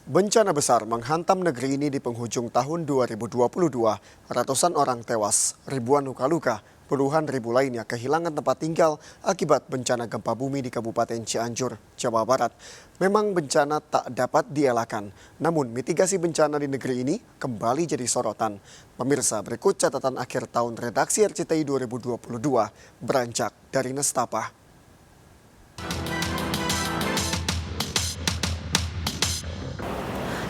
Bencana besar menghantam negeri ini di penghujung tahun 2022. Ratusan orang tewas, ribuan luka-luka, puluhan ribu lainnya kehilangan tempat tinggal akibat bencana gempa bumi di Kabupaten Cianjur, Jawa Barat. Memang bencana tak dapat dielakkan, namun mitigasi bencana di negeri ini kembali jadi sorotan. Pemirsa, berikut catatan akhir tahun redaksi RCTI 2022 beranjak dari nestapa.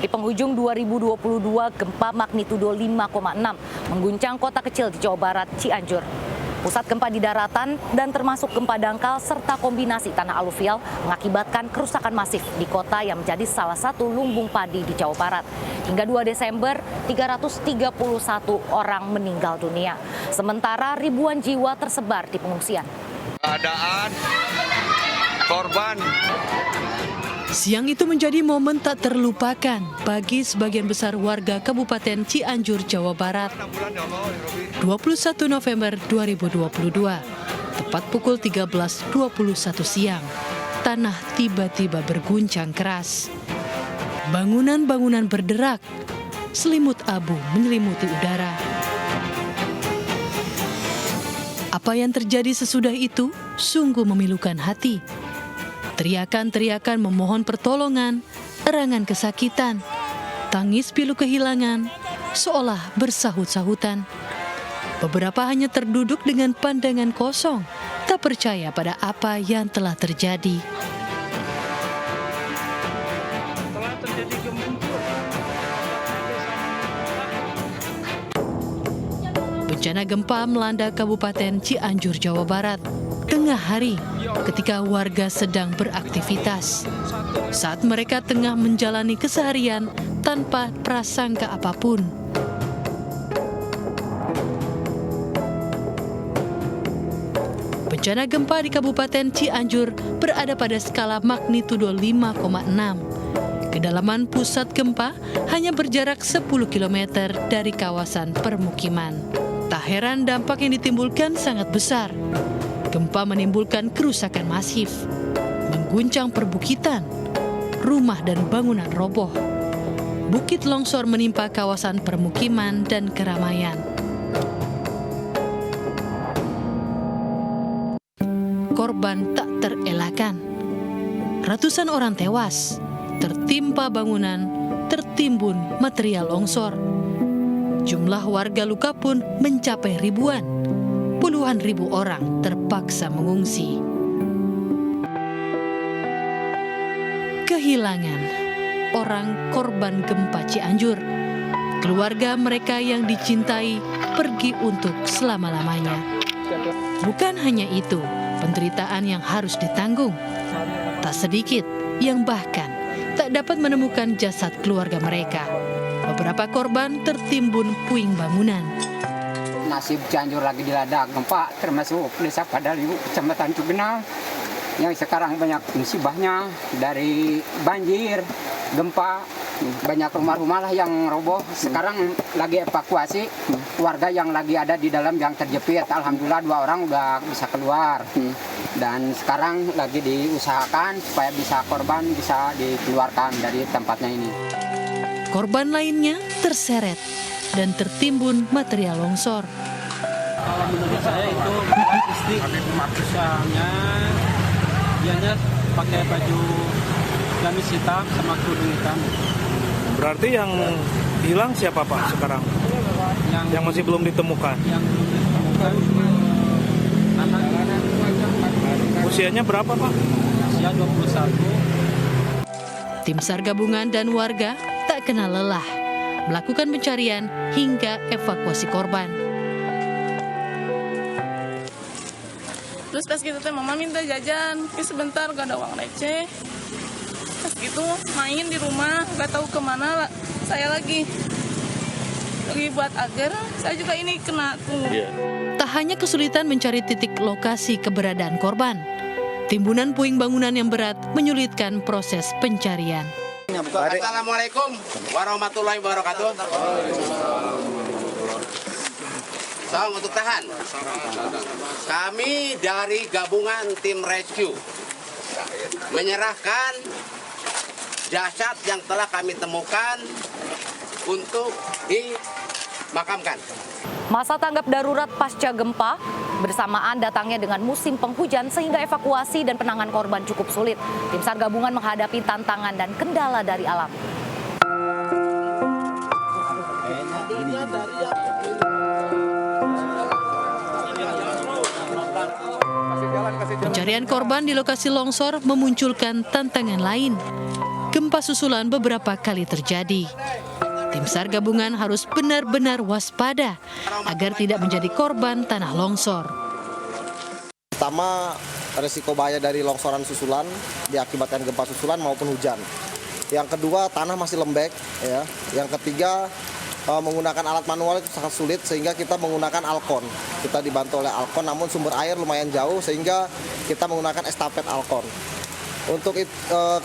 Di penghujung 2022, gempa magnitudo 5,6 mengguncang kota kecil di Jawa Barat, Cianjur. Pusat gempa di daratan dan termasuk gempa dangkal serta kombinasi tanah aluvial mengakibatkan kerusakan masif di kota yang menjadi salah satu lumbung padi di Jawa Barat. Hingga 2 Desember, 331 orang meninggal dunia. Sementara ribuan jiwa tersebar di pengungsian. Keadaan korban. Siang itu menjadi momen tak terlupakan bagi sebagian besar warga Kabupaten Cianjur, Jawa Barat. 21 November 2022, tepat pukul 13.21 siang, tanah tiba-tiba berguncang keras. Bangunan-bangunan berderak, selimut abu menyelimuti udara. Apa yang terjadi sesudah itu sungguh memilukan hati. Teriakan-teriakan memohon pertolongan, erangan kesakitan, tangis pilu kehilangan, seolah bersahut-sahutan. Beberapa hanya terduduk dengan pandangan kosong, tak percaya pada apa yang telah terjadi. Bencana gempa melanda Kabupaten Cianjur, Jawa Barat. Tengah hari, ketika warga sedang beraktivitas. Saat mereka tengah menjalani keseharian tanpa prasangka apapun. Bencana gempa di Kabupaten Cianjur berada pada skala magnitudo 5,6. Kedalaman pusat gempa hanya berjarak 10 km dari kawasan permukiman. Tak heran dampak yang ditimbulkan sangat besar. Gempa menimbulkan kerusakan masif, mengguncang perbukitan, rumah dan bangunan roboh. Bukit longsor menimpa kawasan permukiman dan keramaian. Korban tak terelakkan. Ratusan orang tewas, tertimpa bangunan, tertimbun material longsor. Jumlah warga luka pun mencapai ribuan. Puluhan ribu orang terpaksa mengungsi. Kehilangan orang korban gempa Cianjur. Keluarga mereka yang dicintai pergi untuk selama-lamanya. Bukan hanya itu, penderitaan yang harus ditanggung. Tak sedikit yang bahkan tak dapat menemukan jasad keluarga mereka. Beberapa korban tertimbun puing bangunan. Nasib Cianjur lagi dilanda gempa, termasuk desa Padaliu, Kecamatan Cugenang, yang sekarang banyak musibahnya dari banjir, gempa, banyak rumah-rumah lah yang roboh. Sekarang lagi evakuasi warga yang lagi ada di dalam yang terjepit. Alhamdulillah 2 orang udah bisa keluar. Dan sekarang lagi diusahakan supaya korban bisa dikeluarkan dari tempatnya ini. Korban lainnya terseret dan tertimbun material longsor. Kalau menurut saya itu istri misalnya dianya pakai baju gamis hitam sama kerudung hitam. Berarti yang hilang siapa Pak sekarang? Yang masih belum ditemukan? Yang belum ditemukan anak. Usianya berapa Pak? Usia 21. Tim SAR gabungan dan warga tak kenal lelah melakukan pencarian hingga evakuasi korban. Terus pas gitu mama minta jajan, tapi sebentar gak ada uang receh. Pas gitu main di rumah, gak tahu kemana saya lagi buat agar saya juga ini kena tuh. Tak hanya kesulitan mencari titik lokasi keberadaan korban, timbunan puing bangunan yang berat menyulitkan proses pencarian. Assalamualaikum warahmatullahi wabarakatuh. Salam untuk tahan. Kami dari gabungan tim rescue menyerahkan jasad yang telah kami temukan untuk dimakamkan. Masa tanggap darurat pasca gempa bersamaan datangnya dengan musim penghujan sehingga evakuasi dan penanganan korban cukup sulit. Tim SAR gabungan menghadapi tantangan dan kendala dari alam. Pencarian korban di lokasi longsor memunculkan tantangan lain. Gempa susulan beberapa kali terjadi. Tim SAR gabungan harus benar-benar waspada agar tidak menjadi korban tanah longsor. Pertama, resiko bahaya dari longsoran susulan diakibatkan gempa susulan maupun hujan. Yang kedua, tanah masih lembek. Ya. Yang ketiga, menggunakan alat manual itu sangat sulit sehingga kita menggunakan alkon. Kita dibantu oleh alkon, namun sumber air lumayan jauh sehingga kita menggunakan estafet alkon. Untuk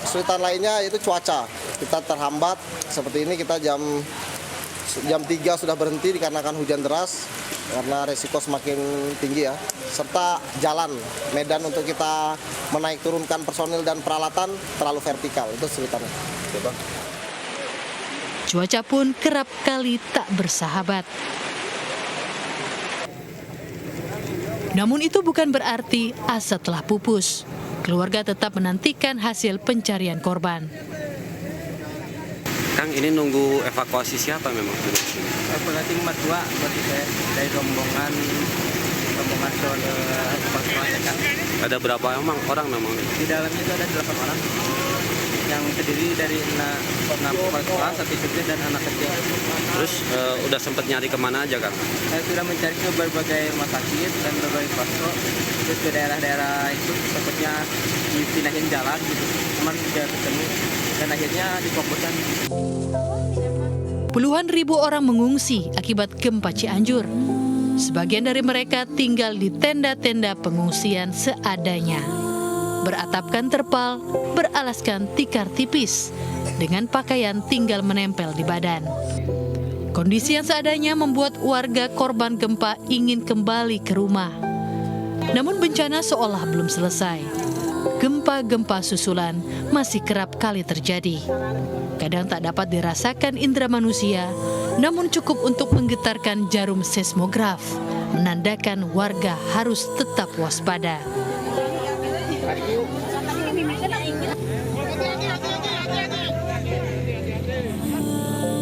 kesulitan lainnya yaitu cuaca. Kita terhambat seperti ini, kita jam 3 sudah berhenti dikarenakan hujan deras karena resiko semakin tinggi ya. Serta jalan medan untuk kita menaik turunkan personil dan peralatan terlalu vertikal, itu kesulitannya. Cuaca pun kerap kali tak bersahabat. Namun itu bukan berarti asa telah pupus. Keluarga tetap menantikan hasil pencarian korban. Kang, ini nunggu evakuasi siapa memang? Berarti mertua, berarti saya dari rombongan soal Kang. Ada berapa emang orang memang? Di dalamnya itu ada 8 orang yang terdiri dari 6 orang, 1 supir dan anak kecil. Terus udah sempat nyari kemana aja, Kang? Saya sudah mencari ke berbagai rumah sakit dan berbagai posko, terus ke daerah-daerah itu takutnya dipindahin jalan gitu, cuman tidak ketemu dan akhirnya difokuskan. Puluhan ribu orang mengungsi akibat gempa Cianjur. Sebagian dari mereka tinggal di tenda-tenda pengungsian seadanya. Beratapkan terpal, beralaskan tikar tipis, dengan pakaian tinggal menempel di badan. Kondisi yang seadanya membuat warga korban gempa ingin kembali ke rumah. Namun bencana seolah belum selesai. Gempa-gempa susulan masih kerap kali terjadi. Kadang tak dapat dirasakan indera manusia, namun cukup untuk menggetarkan jarum seismograf, menandakan warga harus tetap waspada.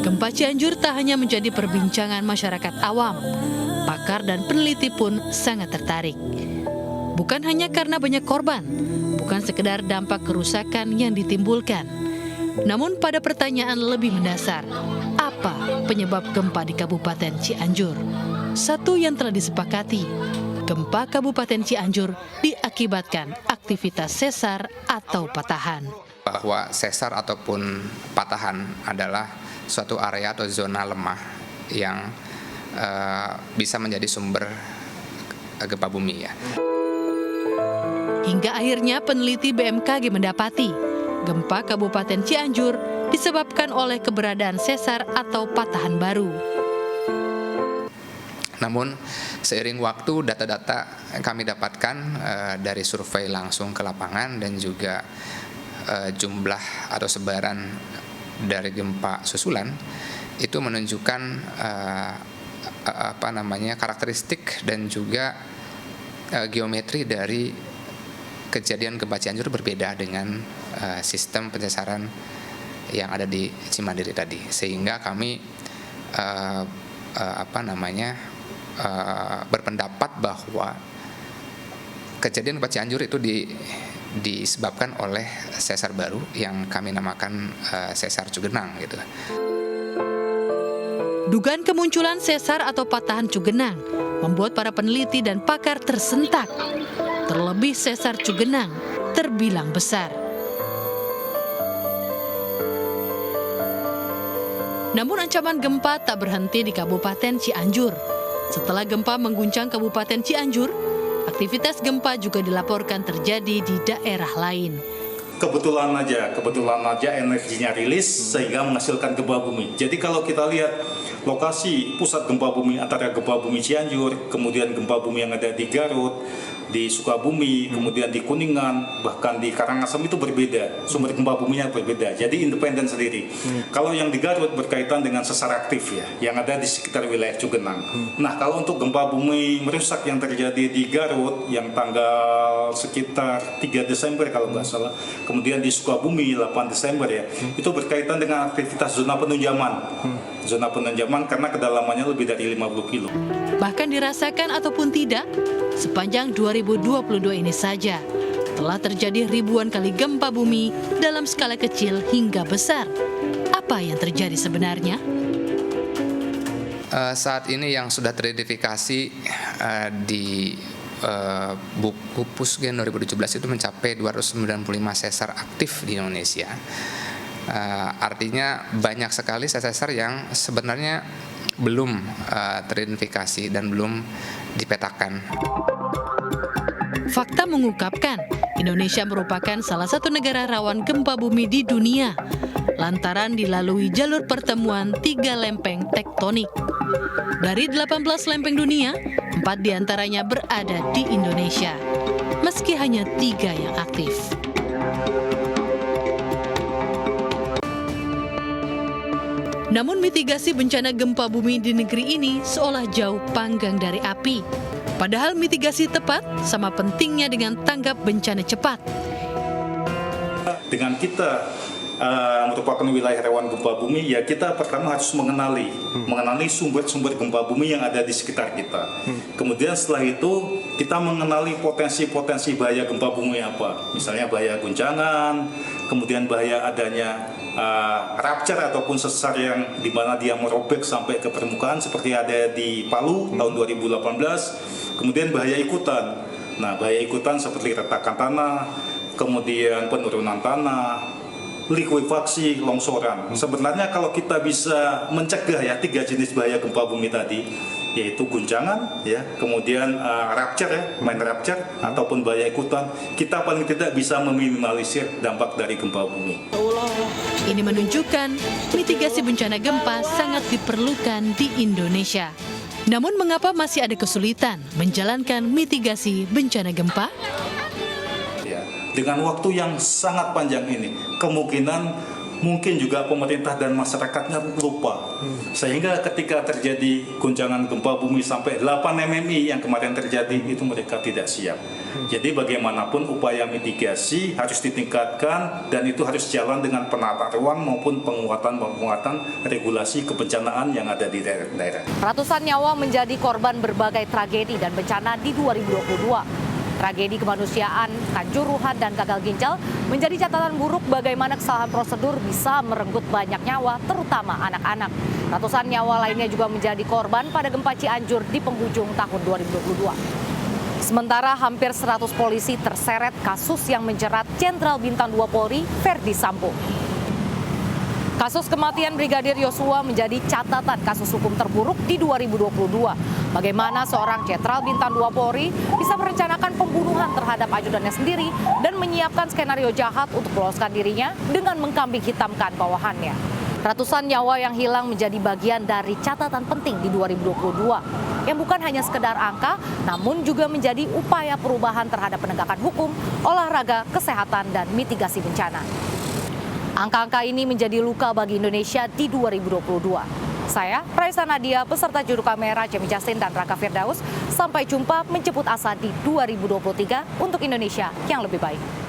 Gempa Cianjur tak hanya menjadi perbincangan masyarakat awam, pakar dan peneliti pun sangat tertarik. Bukan hanya karena banyak korban, bukan sekedar dampak kerusakan yang ditimbulkan, namun pada pertanyaan lebih mendasar, apa penyebab gempa di Kabupaten Cianjur? Satu yang telah disepakati, gempa Kabupaten Cianjur diakibatkan aktivitas sesar atau patahan. Bahwa sesar ataupun patahan adalah suatu area atau zona lemah yang bisa menjadi sumber gempa bumi ya. Hingga akhirnya peneliti BMKG mendapati gempa Kabupaten Cianjur disebabkan oleh keberadaan sesar atau patahan baru. Namun seiring waktu data-data kami dapatkan dari survei langsung ke lapangan dan juga jumlah atau sebaran dari gempa susulan itu menunjukkan karakteristik dan juga geometri dari kejadian gempa Cianjur berbeda dengan sistem pencesaran yang ada di Cimandiri tadi, sehingga kami berpendapat bahwa kejadian gempa Cianjur itu disebabkan oleh sesar baru yang kami namakan sesar Cugenang gitu. Dugaan kemunculan sesar atau patahan Cugenang membuat para peneliti dan pakar tersentak. Terlebih sesar Cugenang terbilang besar. Namun ancaman gempa tak berhenti di Kabupaten Cianjur. Setelah gempa mengguncang Kabupaten Cianjur, aktivitas gempa juga dilaporkan terjadi di daerah lain. kebetulan aja energinya rilis sehingga menghasilkan gempa bumi. Jadi kalau kita lihat lokasi pusat gempa bumi antara gempa bumi Cianjur, kemudian gempa bumi yang ada di Garut, di Sukabumi, kemudian di Kuningan, bahkan di Karangasem itu berbeda, sumber gempa buminya berbeda, jadi independen sendiri. Kalau yang di Garut berkaitan dengan sesar aktif ya, yang ada di sekitar wilayah Cugenang. Nah, kalau untuk gempa bumi merusak yang terjadi di Garut, yang tanggal sekitar 3 Desember kalau nggak salah, kemudian di Sukabumi 8 Desember ya, itu berkaitan dengan aktivitas zona penunjaman. Zona penunjaman karena kedalamannya lebih dari 50 kilo. Bahkan dirasakan ataupun tidak, sepanjang 2022 ini saja telah terjadi ribuan kali gempa bumi dalam skala kecil hingga besar. Apa yang terjadi sebenarnya? Saat ini yang sudah teridentifikasi di buku Pusgen 2017 itu mencapai 295 sesar aktif di Indonesia. Artinya banyak sekali sesar yang sebenarnya belum teridentifikasi dan belum dipetakan. Fakta mengungkapkan, Indonesia merupakan salah satu negara rawan gempa bumi di dunia, lantaran dilalui jalur pertemuan 3 lempeng tektonik. Dari 18 lempeng dunia, 4 diantaranya berada di Indonesia, meski hanya 3 yang aktif. Namun mitigasi bencana gempa bumi di negeri ini seolah jauh panggang dari api. Padahal mitigasi tepat sama pentingnya dengan tanggap bencana cepat. Dengan kita merupakan wilayah rawan gempa bumi, ya kita pertama harus mengenali sumber-sumber gempa bumi yang ada di sekitar kita. Kemudian setelah itu kita mengenali potensi-potensi bahaya gempa bumi apa. Misalnya bahaya guncangan, kemudian bahaya adanya rupture ataupun sesar yang di mana dia merobek sampai ke permukaan seperti ada di Palu tahun 2018. Kemudian bahaya ikutan. Nah, bahaya ikutan seperti retakan tanah, kemudian penurunan tanah, likuifaksi, longsoran. Sebenarnya kalau kita bisa mencegah ya 3 jenis bahaya gempa bumi tadi, yaitu guncangan, ya, kemudian rupture ya, main rupture ataupun bahaya ikutan, kita paling tidak bisa meminimalisir dampak dari gempa bumi. Ini menunjukkan mitigasi bencana gempa sangat diperlukan di Indonesia. Namun mengapa masih ada kesulitan menjalankan mitigasi bencana gempa? Ya, dengan waktu yang sangat panjang ini, kemungkinan mungkin juga pemerintah dan masyarakatnya lupa. Sehingga ketika terjadi guncangan gempa bumi sampai 8 MMI yang kemarin terjadi, itu mereka tidak siap. Jadi bagaimanapun upaya mitigasi harus ditingkatkan dan itu harus jalan dengan penata ruang maupun penguatan regulasi kebencanaan yang ada di daerah-daerah. Ratusan nyawa menjadi korban berbagai tragedi dan bencana di 2022. Tragedi kemanusiaan, Kanjuruhan, dan gagal ginjal menjadi catatan buruk bagaimana kesalahan prosedur bisa merenggut banyak nyawa, terutama anak-anak. Ratusan nyawa lainnya juga menjadi korban pada gempa Cianjur di penghujung tahun 2022. Sementara hampir 100 polisi terseret kasus yang menjerat Jenderal Bintang 2 Polri, Verdi Sambo. Kasus kematian Brigadir Yosua menjadi catatan kasus hukum terburuk di 2022. Bagaimana seorang Jenderal Bintang 2 Polri bisa merencanakan pembunuhan terhadap ajudannya sendiri dan menyiapkan skenario jahat untuk meloloskan dirinya dengan mengkambing hitamkan bawahannya. Ratusan nyawa yang hilang menjadi bagian dari catatan penting di 2022. Yang bukan hanya sekedar angka, namun juga menjadi upaya perubahan terhadap penegakan hukum, olahraga, kesehatan, dan mitigasi bencana. Angka-angka ini menjadi luka bagi Indonesia di 2022. Saya, Raisa Nadia, beserta juru kamera Jamie Justin dan Raka Firdaus, sampai jumpa menjemput asa di 2023 untuk Indonesia yang lebih baik.